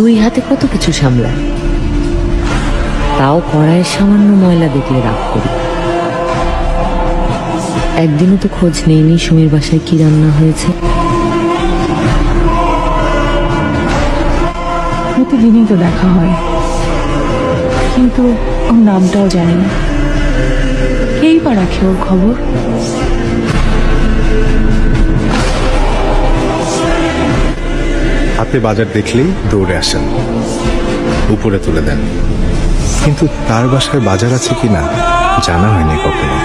দুই হাতে কত কিছু সামলায়, তাও কড়াইয়ের সামান্য ময়লা দেখলে রাগ করি। একদিনও তো খোঁজ নেইনি সুমির বাসায় কি রান্না হয়েছে। প্রতিদিনই তো দেখা হয়, কিন্তু ওর নামটাও জানি না। কেই বা রাখে ওর খবর? হাতে বাজার দেখলেই দৌড়ে আসেন, উপরে তুলে দেন, কিন্তু তার বাসায় বাজার আছে কিনা জানা হয়নি কখনো।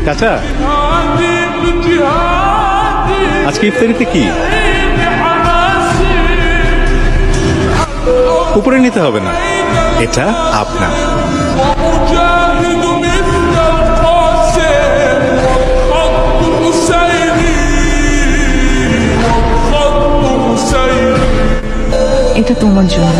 চাচা, আজকে ইফতারিতে কি? উপরে নিতে হবে না, এটা আপনার। এটা তোমার জন্য।